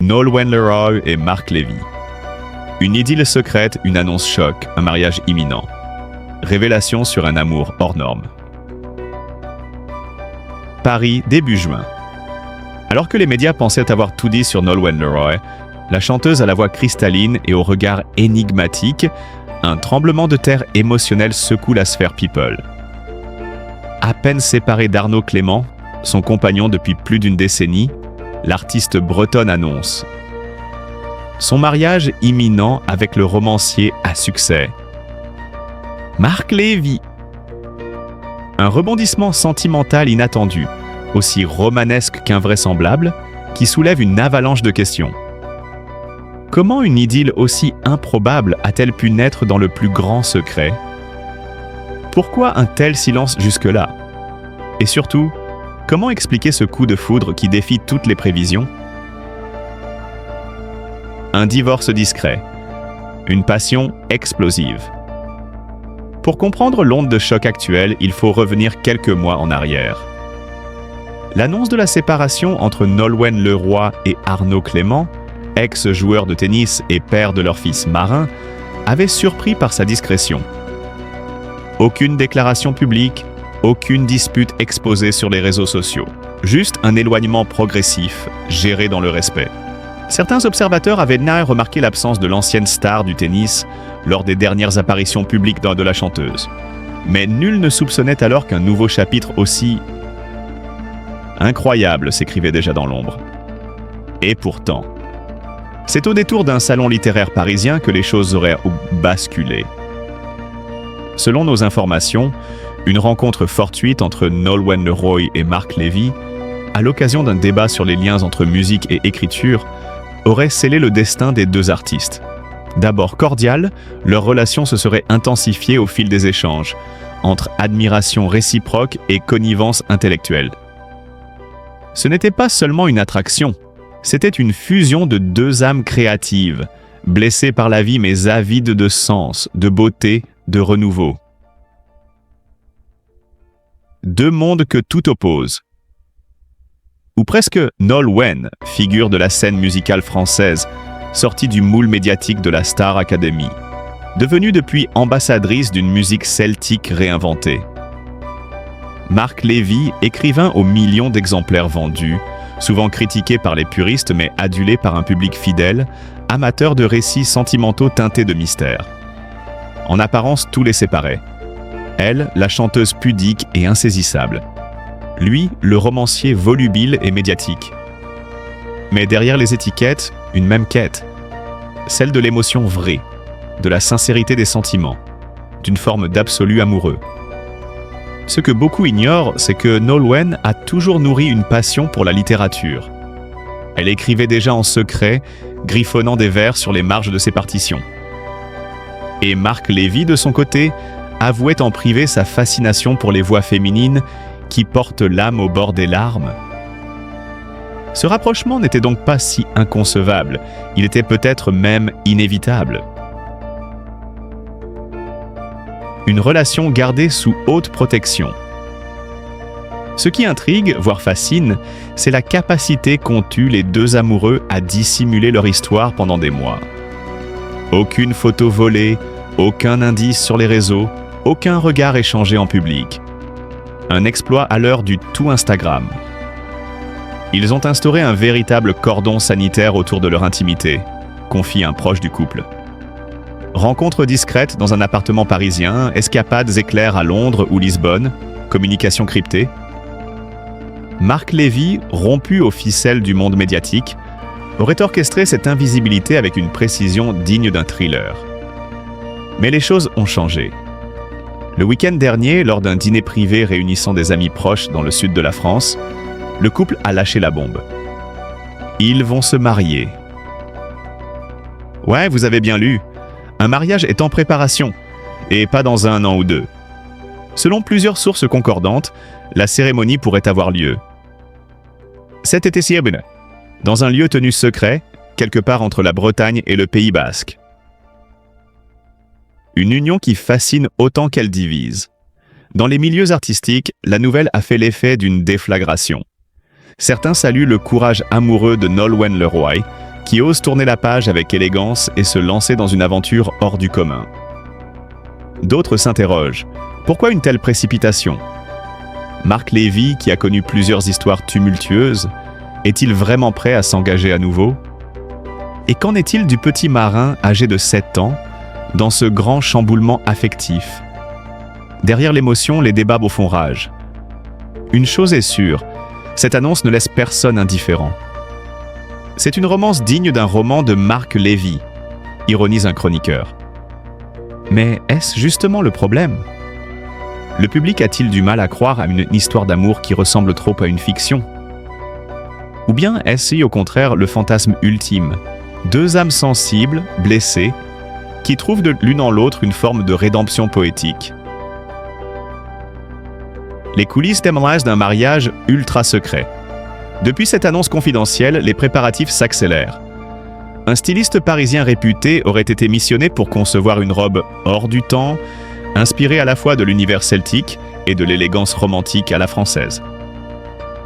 Nolwenn Leroy et Marc Lévy. Une idylle secrète, une annonce choc, un mariage imminent. Révélation sur un amour hors norme. Paris, début juin. Alors que les médias pensaient avoir tout dit sur Nolwenn Leroy, la chanteuse à la voix cristalline et au regard énigmatique, un tremblement de terre émotionnel secoue la sphère people. À peine séparée d'Arnaud Clément, son compagnon depuis plus d'une décennie, l'artiste bretonne annonce son mariage imminent avec le romancier à succès, Marc Lévy. Un rebondissement sentimental inattendu, aussi romanesque qu'invraisemblable, qui soulève une avalanche de questions. Comment une idylle aussi improbable a-t-elle pu naître dans le plus grand secret? Pourquoi un tel silence jusque-là? Et surtout, comment expliquer ce coup de foudre qui défie toutes les prévisions? Un divorce discret, une passion explosive. Pour comprendre l'onde de choc actuelle, il faut revenir quelques mois en arrière. L'annonce de la séparation entre Nolwenn Leroy et Arnaud Clément, ex-joueur de tennis et père de leur fils Marin, avait surpris par sa discrétion. Aucune déclaration publique, aucune dispute exposée sur les réseaux sociaux. Juste un éloignement progressif, géré dans le respect. Certains observateurs avaient naïvement remarqué l'absence de l'ancienne star du tennis lors des dernières apparitions publiques de la chanteuse. Mais nul ne soupçonnait alors qu'un nouveau chapitre aussi incroyable s'écrivait déjà dans l'ombre. Et pourtant, c'est au détour d'un salon littéraire parisien que les choses auraient basculé. Selon nos informations, une rencontre fortuite entre Nolwenn Leroy et Marc Lévy, à l'occasion d'un débat sur les liens entre musique et écriture, aurait scellé le destin des deux artistes. D'abord cordiale, leur relation se serait intensifiée au fil des échanges, entre admiration réciproque et connivence intellectuelle. Ce n'était pas seulement une attraction, c'était une fusion de deux âmes créatives, blessées par la vie mais avides de sens, de beauté, de renouveau. Deux mondes que tout oppose. Ou presque Nolwenn, figure de la scène musicale française, sortie du moule médiatique de la Star Academy, devenue depuis ambassadrice d'une musique celtique réinventée. Marc Lévy, écrivain aux millions d'exemplaires vendus, souvent critiqué par les puristes mais adulé par un public fidèle, amateur de récits sentimentaux teintés de mystère. En apparence, tout les séparait. Elle, la chanteuse pudique et insaisissable. Lui, le romancier volubile et médiatique. Mais derrière les étiquettes, une même quête. Celle de l'émotion vraie, de la sincérité des sentiments, d'une forme d'absolu amoureux. Ce que beaucoup ignorent, c'est que Nolwenn a toujours nourri une passion pour la littérature. Elle écrivait déjà en secret, griffonnant des vers sur les marges de ses partitions. Et Marc Lévy, de son côté, avouait en privé sa fascination pour les voix féminines qui portent l'âme au bord des larmes. Ce rapprochement n'était donc pas si inconcevable, il était peut-être même inévitable. Une relation gardée sous haute protection. Ce qui intrigue, voire fascine, c'est la capacité qu'ont eue les deux amoureux à dissimuler leur histoire pendant des mois. Aucune photo volée, aucun indice sur les réseaux, aucun regard échangé en public. Un exploit à l'heure du tout Instagram. Ils ont instauré un véritable cordon sanitaire autour de leur intimité, confie un proche du couple. Rencontres discrètes dans un appartement parisien, escapades éclairs à Londres ou Lisbonne, communication cryptée. Marc Lévy, rompu aux ficelles du monde médiatique, aurait orchestré cette invisibilité avec une précision digne d'un thriller. Mais les choses ont changé. Le week-end dernier, lors d'un dîner privé réunissant des amis proches dans le sud de la France, le couple a lâché la bombe. Ils vont se marier. Ouais, vous avez bien lu. Un mariage est en préparation, et pas dans 1 an ou 2. Selon plusieurs sources concordantes, la cérémonie pourrait avoir lieu cet été dans un lieu tenu secret, quelque part entre la Bretagne et le Pays Basque. Une union qui fascine autant qu'elle divise. Dans les milieux artistiques, la nouvelle a fait l'effet d'une déflagration. Certains saluent le courage amoureux de Nolwenn Leroy, qui ose tourner la page avec élégance et se lancer dans une aventure hors du commun. D'autres s'interrogent. Pourquoi une telle précipitation ? Marc Lévy, qui a connu plusieurs histoires tumultueuses, est-il vraiment prêt à s'engager à nouveau ? Et qu'en est-il du petit marin âgé de 7 ans, dans ce grand chamboulement affectif ? Derrière l'émotion, les débats font rage. Une chose est sûre, cette annonce ne laisse personne indifférent. C'est une romance digne d'un roman de Marc Lévy, ironise un chroniqueur. Mais est-ce justement le problème ? Le public a-t-il du mal à croire à une histoire d'amour qui ressemble trop à une fiction ? Ou bien est-ce au contraire le fantasme ultime ? Deux âmes sensibles, blessées, qui trouvent de l'une en l'autre une forme de rédemption poétique. Les coulisses témoignent d'un mariage ultra secret. Depuis cette annonce confidentielle, les préparatifs s'accélèrent. Un styliste parisien réputé aurait été missionné pour concevoir une robe hors du temps, inspirée à la fois de l'univers celtique et de l'élégance romantique à la française.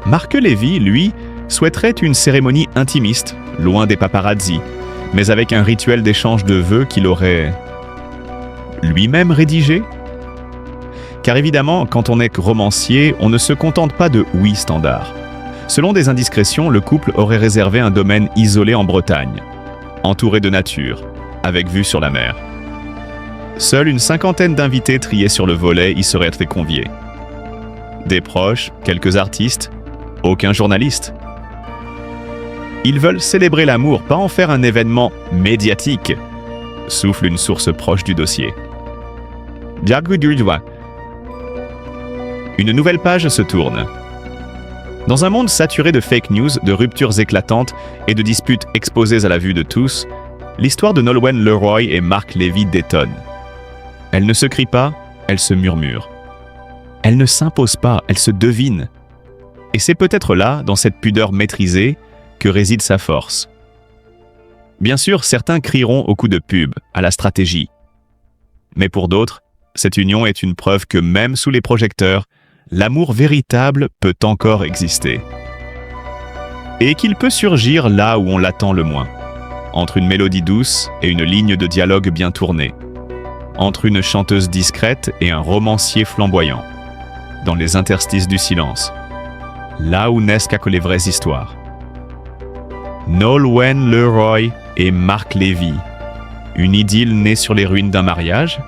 Marc Lévy, lui, souhaiterait une cérémonie intimiste, loin des paparazzis, mais avec un rituel d'échange de vœux qu'il aurait lui-même rédigé. Car évidemment, quand on est romancier, on ne se contente pas de oui standard. Selon des indiscrétions, le couple aurait réservé un domaine isolé en Bretagne, entouré de nature, avec vue sur la mer. Seule une 50aine d'invités triés sur le volet y seraient conviés. Des proches, quelques artistes, aucun journaliste. Ils veulent célébrer l'amour, pas en faire un événement médiatique, souffle une source proche du dossier. Une nouvelle page se tourne. Dans un monde saturé de fake news, de ruptures éclatantes et de disputes exposées à la vue de tous, l'histoire de Nolwenn Leroy et Marc Lévy détonne. Elle ne se crie pas, elle se murmure. Elle ne s'impose pas, elle se devine. Et c'est peut-être là, dans cette pudeur maîtrisée, que réside sa force. Bien sûr, certains crieront au coup de pub, à la stratégie. Mais pour d'autres, cette union est une preuve que même sous les projecteurs, l'amour véritable peut encore exister. Et qu'il peut surgir là où on l'attend le moins, entre une mélodie douce et une ligne de dialogue bien tournée, entre une chanteuse discrète et un romancier flamboyant, dans les interstices du silence, là où naissent les vraies histoires. Nolwenn Leroy et Marc Lévy, une idylle née sur les ruines d'un mariage ?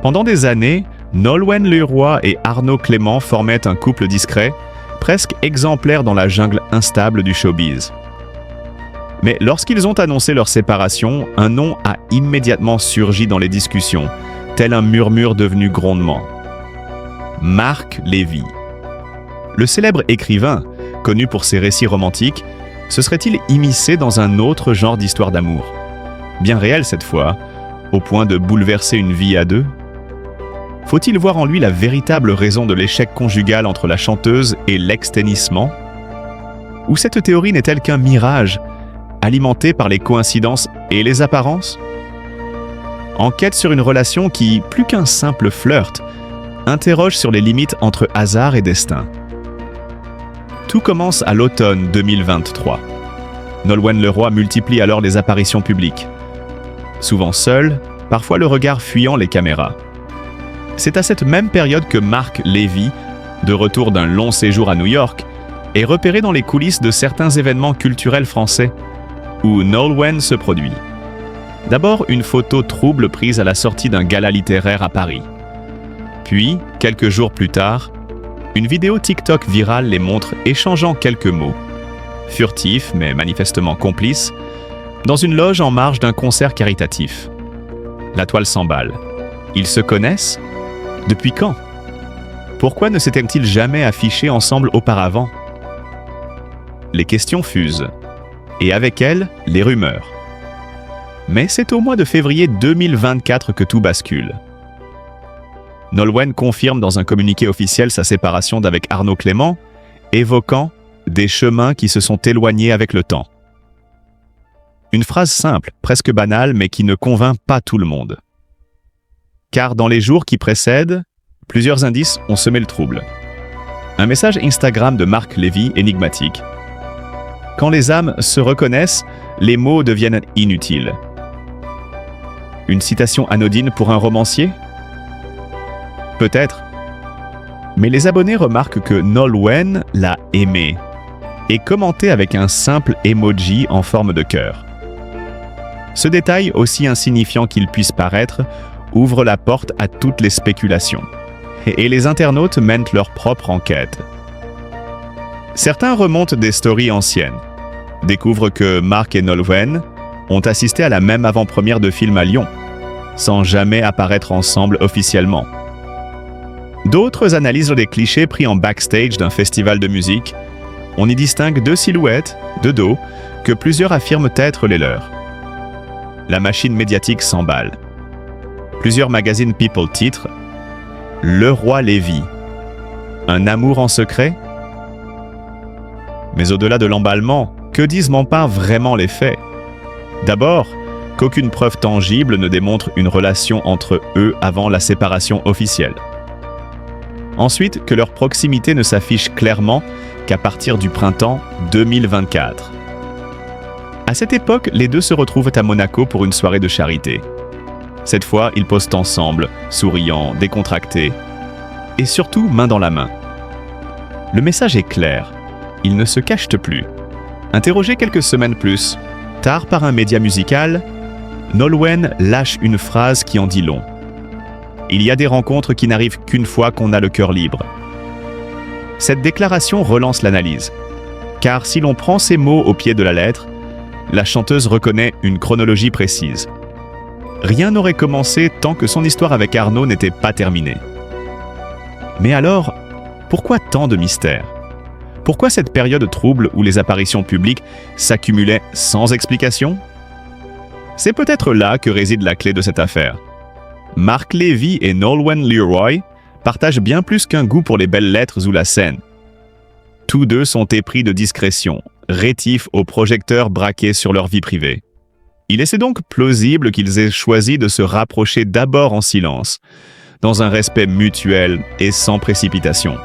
Pendant des années, Nolwenn Leroy et Arnaud Clément formaient un couple discret, presque exemplaire dans la jungle instable du showbiz. Mais lorsqu'ils ont annoncé leur séparation, un nom a immédiatement surgi dans les discussions, tel un murmure devenu grondement. Marc Lévy. Le célèbre écrivain, connu pour ses récits romantiques, se serait-il immiscé dans un autre genre d'histoire d'amour ? Bien réel cette fois, au point de bouleverser une vie à deux ? Faut-il voir en lui la véritable raison de l'échec conjugal entre la chanteuse et l'ex-tennissement ? Ou cette théorie n'est-elle qu'un mirage, alimenté par les coïncidences et les apparences ? Enquête sur une relation qui, plus qu'un simple flirt, interroge sur les limites entre hasard et destin. Tout commence à l'automne 2023. Nolwenn Leroy multiplie alors les apparitions publiques. Souvent seule, parfois le regard fuyant les caméras. C'est à cette même période que Marc Lévy, de retour d'un long séjour à New York, est repéré dans les coulisses de certains événements culturels français, où Nolwenn se produit. D'abord, une photo trouble prise à la sortie d'un gala littéraire à Paris. Puis, quelques jours plus tard, une vidéo TikTok virale les montre échangeant quelques mots, furtifs mais manifestement complices, dans une loge en marge d'un concert caritatif. La toile s'emballe. Ils se connaissent ? Depuis quand ? Pourquoi ne s'étaient-ils jamais affichés ensemble auparavant ? Les questions fusent, et avec elles, les rumeurs. Mais c'est au mois de février 2024 que tout bascule. Nolwenn confirme dans un communiqué officiel sa séparation d'avec Arnaud Clément, évoquant des chemins qui se sont éloignés avec le temps. Une phrase simple, presque banale, mais qui ne convainc pas tout le monde. Car dans les jours qui précèdent, plusieurs indices ont semé le trouble. Un message Instagram de Marc Lévy énigmatique. Quand les âmes se reconnaissent, les mots deviennent inutiles. Une citation anodine pour un romancier? Peut-être. Mais les abonnés remarquent que Nolwenn l'a aimé et commenté avec un simple emoji en forme de cœur. Ce détail, aussi insignifiant qu'il puisse paraître, ouvre la porte à toutes les spéculations. Et les internautes mènent leur propre enquête. Certains remontent des stories anciennes, découvrent que Mark et Nolwenn ont assisté à la même avant-première de film à Lyon, sans jamais apparaître ensemble officiellement. D'autres analysent les clichés pris en backstage d'un festival de musique. On y distingue deux silhouettes, de dos, que plusieurs affirment être les leurs. La machine médiatique s'emballe. Plusieurs magazines People titrent « Le roi Lévy. Un amour en secret ?» Mais au-delà de l'emballement, que disent m'en vraiment les faits? D'abord, qu'aucune preuve tangible ne démontre une relation entre eux avant la séparation officielle. Ensuite, que leur proximité ne s'affiche clairement qu'à partir du printemps 2024. À cette époque, les deux se retrouvent à Monaco pour une soirée de charité. Cette fois, ils posent ensemble, souriants, décontractés, et surtout main dans la main. Le message est clair, ils ne se cachent plus. Interrogé quelques semaines plus tard par un média musical, Nolwenn lâche une phrase qui en dit long. Il y a des rencontres qui n'arrivent qu'une fois qu'on a le cœur libre. Cette déclaration relance l'analyse, car si l'on prend ces mots au pied de la lettre, la chanteuse reconnaît une chronologie précise. Rien n'aurait commencé tant que son histoire avec Arnaud n'était pas terminée. Mais alors, pourquoi tant de mystères? Pourquoi cette période trouble où les apparitions publiques s'accumulaient sans explication? C'est peut-être là que réside la clé de cette affaire. Mark Lévy et Nolwenn Leroy partagent bien plus qu'un goût pour les belles lettres ou la scène. Tous deux sont épris de discrétion, rétifs aux projecteurs braqués sur leur vie privée. Il est donc plausible qu'ils aient choisi de se rapprocher d'abord en silence, dans un respect mutuel et sans précipitation.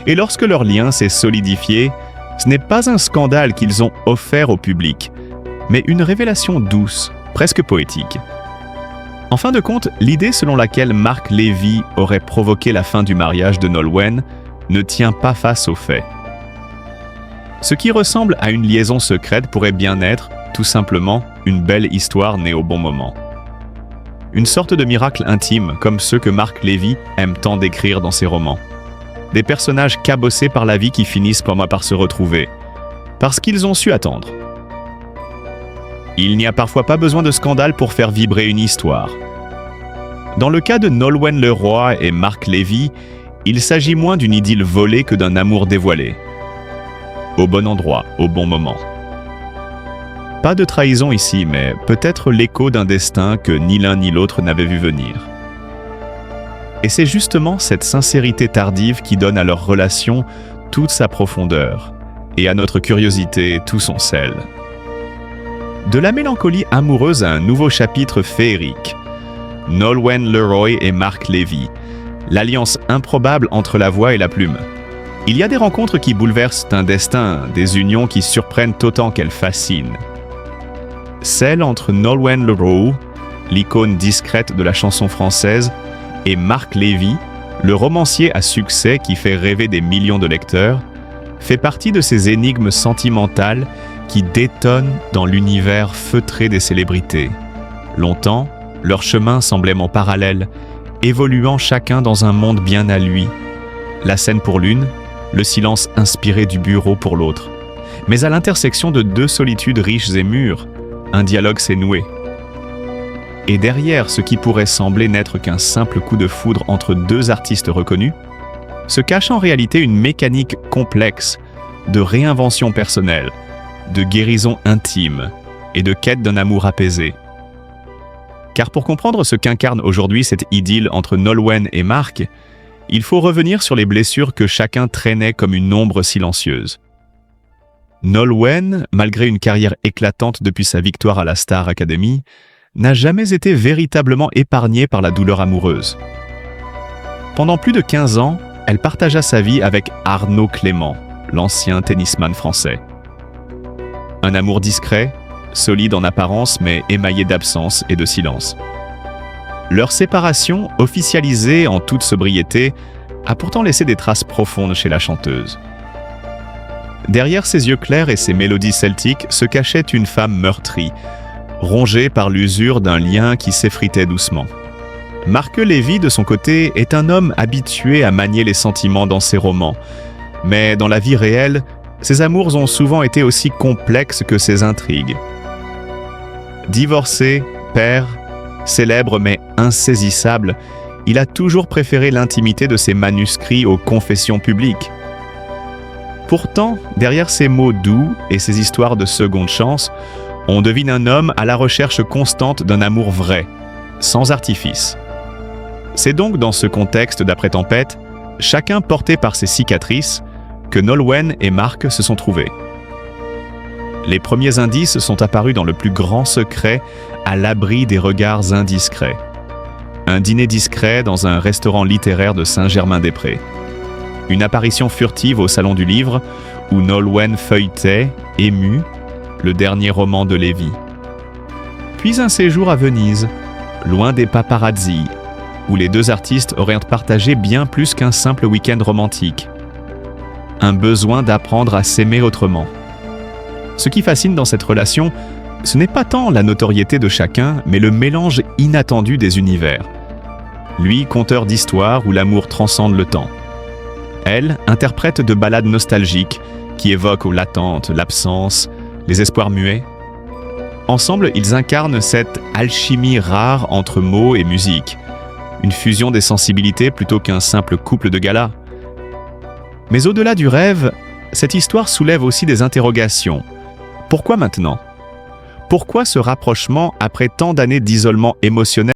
Et lorsque leur lien s'est solidifié, ce n'est pas un scandale qu'ils ont offert au public, mais une révélation douce, presque poétique. En fin de compte, l'idée selon laquelle Mark Lévy aurait provoqué la fin du mariage de Nolwenn ne tient pas face aux faits. Ce qui ressemble à une liaison secrète pourrait bien être, tout simplement, une belle histoire née au bon moment. Une sorte de miracle intime, comme ceux que Mark Lévy aime tant décrire dans ses romans. Des personnages cabossés par la vie qui finissent par se retrouver, parce qu'ils ont su attendre. Il n'y a parfois pas besoin de scandale pour faire vibrer une histoire. Dans le cas de Nolwenn Leroy et Mark Lévy, il s'agit moins d'une idylle volée que d'un amour dévoilé. Au bon endroit, au bon moment. Pas de trahison ici, mais peut-être l'écho d'un destin que ni l'un ni l'autre n'avait vu venir. Et c'est justement cette sincérité tardive qui donne à leur relation toute sa profondeur, et à notre curiosité tout son sel. De la mélancolie amoureuse à un nouveau chapitre féerique. Nolwenn Leroy et Mark Lévy, l'alliance improbable entre la voix et la plume. Il y a des rencontres qui bouleversent un destin, des unions qui surprennent autant qu'elles fascinent. Celle entre Nolwenn Leroy, l'icône discrète de la chanson française, et Mark Lévy, le romancier à succès qui fait rêver des millions de lecteurs, fait partie de ces énigmes sentimentales qui détonnent dans l'univers feutré des célébrités. Longtemps, leurs chemins semblaient parallèles, évoluant chacun dans un monde bien à lui. La scène pour l'une, le silence inspiré du bureau pour l'autre. Mais à l'intersection de deux solitudes riches et mûres, un dialogue s'est noué. Et derrière ce qui pourrait sembler n'être qu'un simple coup de foudre entre deux artistes reconnus, se cache en réalité une mécanique complexe de réinvention personnelle, de guérison intime et de quête d'un amour apaisé. Car pour comprendre ce qu'incarne aujourd'hui cette idylle entre Nolwenn et Mark, il faut revenir sur les blessures que chacun traînait comme une ombre silencieuse. Nolwenn, malgré une carrière éclatante depuis sa victoire à la Star Academy, n'a jamais été véritablement épargnée par la douleur amoureuse. Pendant plus de 15 ans, elle partagea sa vie avec Arnaud Clément, l'ancien tennisman français. Un amour discret, solide en apparence mais émaillé d'absence et de silence. Leur séparation, officialisée en toute sobriété, a pourtant laissé des traces profondes chez la chanteuse. Derrière ses yeux clairs et ses mélodies celtiques se cachait une femme meurtrie, rongée par l'usure d'un lien qui s'effritait doucement. Marc Lévy, de son côté, est un homme habitué à manier les sentiments dans ses romans, mais dans la vie réelle, ses amours ont souvent été aussi complexes que ses intrigues. Divorcé, père, célèbre mais insaisissable, il a toujours préféré l'intimité de ses manuscrits aux confessions publiques. Pourtant, derrière ces mots doux et ces histoires de seconde chance, on devine un homme à la recherche constante d'un amour vrai, sans artifice. C'est donc dans ce contexte d'après-tempête, chacun porté par ses cicatrices, que Nolwenn et Marc se sont trouvés. Les premiers indices sont apparus dans le plus grand secret, à l'abri des regards indiscrets. Un dîner discret dans un restaurant littéraire de Saint-Germain-des-Prés. Une apparition furtive au Salon du Livre, où Nolwenn feuilletait, émue, le dernier roman de Lévy. Puis un séjour à Venise, loin des paparazzis, où les deux artistes auraient partagé bien plus qu'un simple week-end romantique. Un besoin d'apprendre à s'aimer autrement. Ce qui fascine dans cette relation, ce n'est pas tant la notoriété de chacun, mais le mélange inattendu des univers. Lui, conteur d'histoires où l'amour transcende le temps. Elle, interprète de ballades nostalgiques qui évoquent l'attente, l'absence, les espoirs muets. Ensemble, ils incarnent cette alchimie rare entre mots et musique, une fusion des sensibilités plutôt qu'un simple couple de gala. Mais au-delà du rêve, cette histoire soulève aussi des interrogations. Pourquoi maintenant ? Pourquoi ce rapprochement après tant d'années d'isolement émotionnel ?